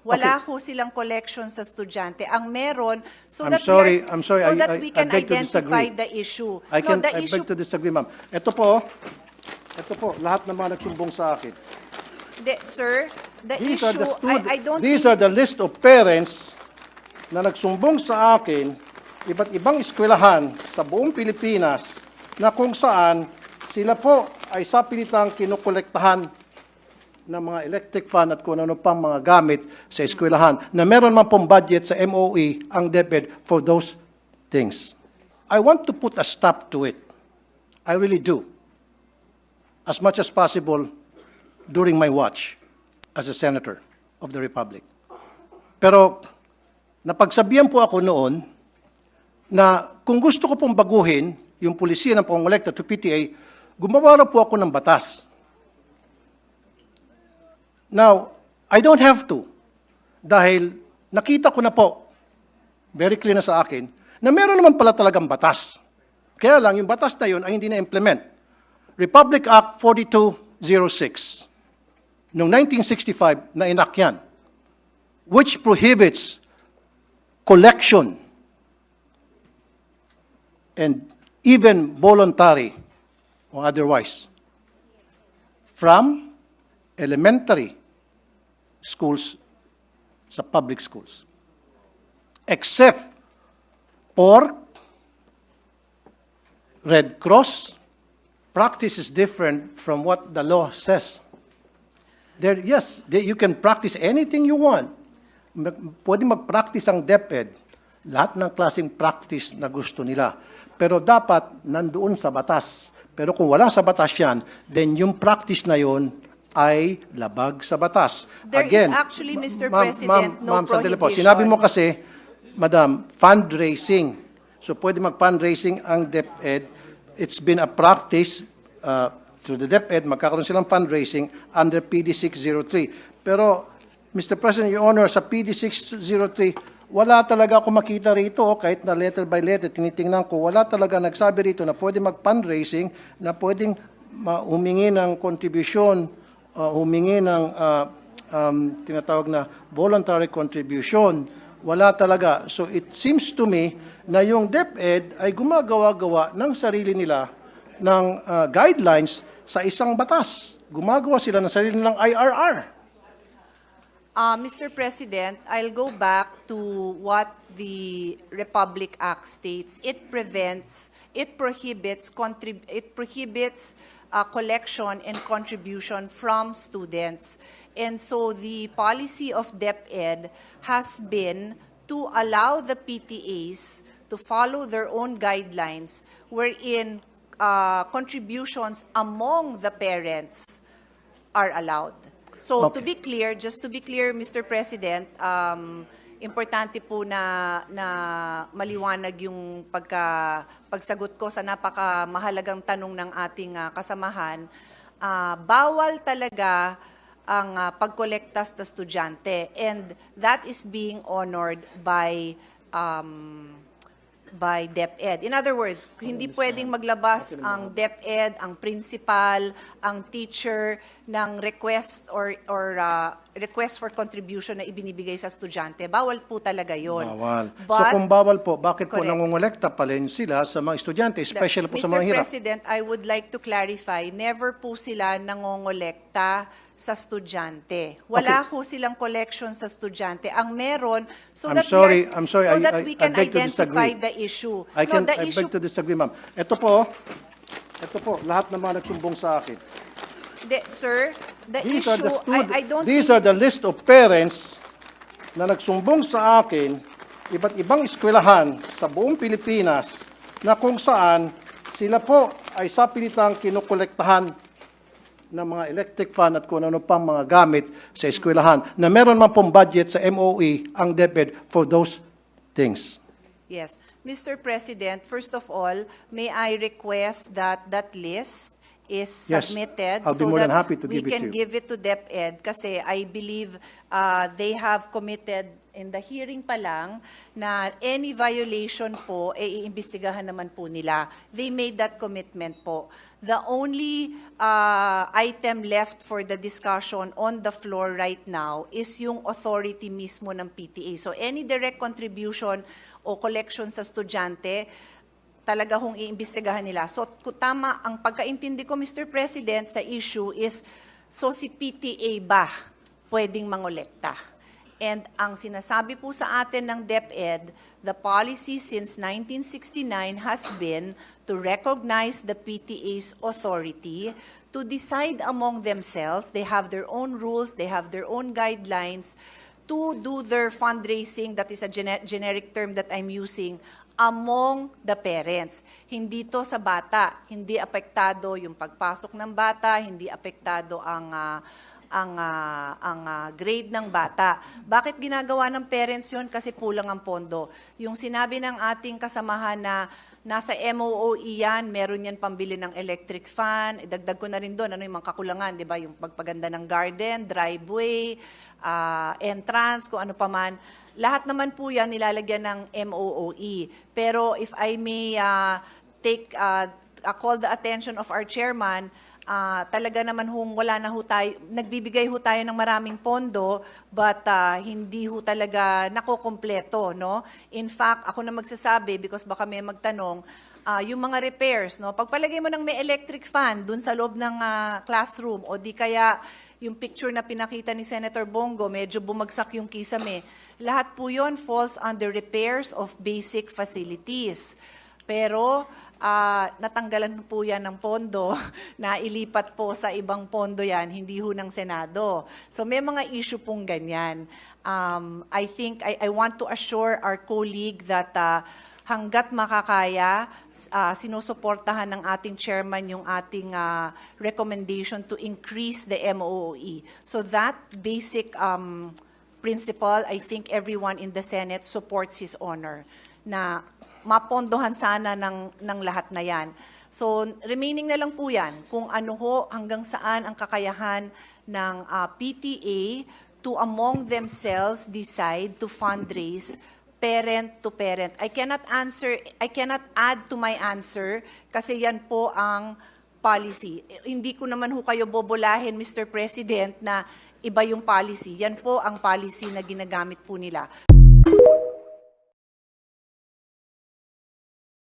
Wala ho silang collection sa estudyante. Ang meron, so I'm that sorry, we can I beg to identify disagree. the issue. I The beg issue, to disagree, ma'am. Ito po, lahat ng mga nagsumbong sa akin. sir, the These are issue, the I don't These think, are the list of parents na nagsumbong sa akin, iba't ibang eskwelahan sa buong Pilipinas na kung saan sila po ay sapilitang kinukolektahan ng mga electric fan at kung ano pang mga gamit sa eskwelahan na meron man pong budget sa MOE ang DepEd for those things. I want to put a stop to it. I really do. As much as possible during my watch as a senator of the Republic. Pero napagsabihan po ako noon na kung gusto ko pong baguhin yung pulisiya ng pangongolekta to PTA, gumawa po ako ng batas. Now, I don't have to dahil nakita ko na po, very clear na sa akin, na meron naman pala talagang batas. Kaya lang, yung batas na yun ay hindi na-implement. Republic Act 4206 noong 1965 na inakyan, which prohibits collection and even voluntary or otherwise from elementary schools sa public schools, except for Red Cross. Practice is different from what the law says. You can practice anything you want. Pwede mag-practice ang DepEd, lahat ng klaseng practice na gusto nila. Pero dapat nandoon sa batas. Pero kung wala sa batas yan, then yung practice na yon ay labag sa batas. There is actually, Mr. President, no sandali po. prohibition. Sinabi mo kasi, Madam, fundraising. So pwede mag-fundraising ang DepEd. It's been a practice through the DepEd, magkakaroon silang fundraising under PD 603. Pero, Mr. President, Your Honor, sa PD 603, wala talaga ako makita rito, kahit na letter by letter, tinitingnan ko, wala talaga nagsabi rito na pwede mag-fundraising, na pwedeng humingi ng contribution, humingi ng tinatawag na voluntary contribution. Wala talaga. So it seems to me na yung DepEd ay gumagawa-gawa ng sarili nila ng guidelines sa isang batas. Gumagawa sila ng sarili nilang IRR. Mr. President, I'll go back to what the Republic Act states. It prohibits collection and contribution from students. And so the policy of DepEd has been to allow the PTAs to follow their own guidelines wherein contributions among the parents are allowed. So Okay. to be clear, just to be clear, Mr. President, importante po na maliwanag yung pagsagot ko sa napakamahalagang tanong ng ating kasamahan. Bawal talaga ang pagkolekta sa estudyante, and that is being honored by DepEd. In other words, hindi pwedeng maglabas ang DepEd, ang principal, ang teacher ng request or request for contribution na ibinibigay sa estudyante. Bawal po talaga yon. Bawal. So But, kung bawal po, bakit po Correct. nangongolekta pa rin sila sa mga estudyante, especially po sa mga Mr. hirap? President, I would like to clarify, never po sila nangongolekta sa estudyante. Wala ho silang collection sa estudyante. Ang meron, so I'm that sorry, we I can beg to identify disagree. the issue. I The beg issue, to disagree, ma'am. Ito po, lahat ng mga nagsumbong sa akin. sir, the These are issue, I don't These think, are the list of parents na nagsumbong sa akin, iba't ibang eskwelahan sa buong Pilipinas na kung saan sila po ay sapilitang kinukolektahan ng mga electric fan at kung ano pang mga gamit sa eskwelahan na meron man pong budget sa MOE ang DepEd for those things. yes. Mr. President, first of all, may I request that that list is Yes, submitted I'll be so more that than happy to we give it to can you. give it to DepEd kasi I believe they have committed in the hearing pa lang na any violation po, iimbestigahan naman po nila. They made that commitment po. The only item left for the discussion on the floor right now is yung authority mismo ng PTA. So any direct contribution o collection sa estudyante, talaga hong iimbestigahan nila. So tama, ang pagkaintindi ko, Mr. President, sa issue is, so si PTA ba pwedeng mangolekta? And ang sinasabi po sa atin ng DepEd, the policy since 1969 has been to recognize the PTA's authority to decide among themselves. They have their own rules, they have their own guidelines to do their fundraising, that is a generic term that I'm using, among the parents. Hindi to sa bata, hindi apektado yung pagpasok ng bata, hindi apektado ang grade ng bata. Bakit ginagawa ng parents yun? Kasi kulang ang pondo. Yung sinabi ng ating kasamahan na nasa MOOE yan, meron yan pambili ng electric fan, dagdag ko na rin doon, ano yung mga kakulangan, di ba? Yung pagpaganda ng garden, driveway, entrance, kung ano pa man. Lahat naman po yan nilalagyan ng MOOE. Pero if I may call the attention of our chairman, talaga naman wala na ho tayo, nagbibigay ho tayo ng maraming pondo, but hindi ho talaga nakokompleto, no? In fact, ako na magsasabi, because baka may magtanong, yung mga repairs, no? Pagpalagay mo ng may electric fan dun sa loob ng classroom, o di kaya yung picture na pinakita ni Senator Bongo, medyo bumagsak yung kisame. Lahat po yun falls under repairs of basic facilities. Pero natanggalan po yan ng pondo, na ilipat po sa ibang pondo yan, hindi ho ng Senado. So may mga issue pong ganyan. I think I want to assure our colleague that hanggat makakaya, sinusuportahan ng ating chairman yung ating recommendation to increase the MOOE. So that basic principle, I think everyone in the Senate supports his honor, na mapondohan sana ng lahat na yan. So remaining na lang po yan, kung ano ho, hanggang saan ang kakayahan ng PTA to among themselves decide to fundraise parent to parent. I cannot add to my answer kasi yan po ang policy. Hindi ko naman ho kayo bobolahin, Mr. President, na iba yung policy. Yan po ang policy na ginagamit po nila.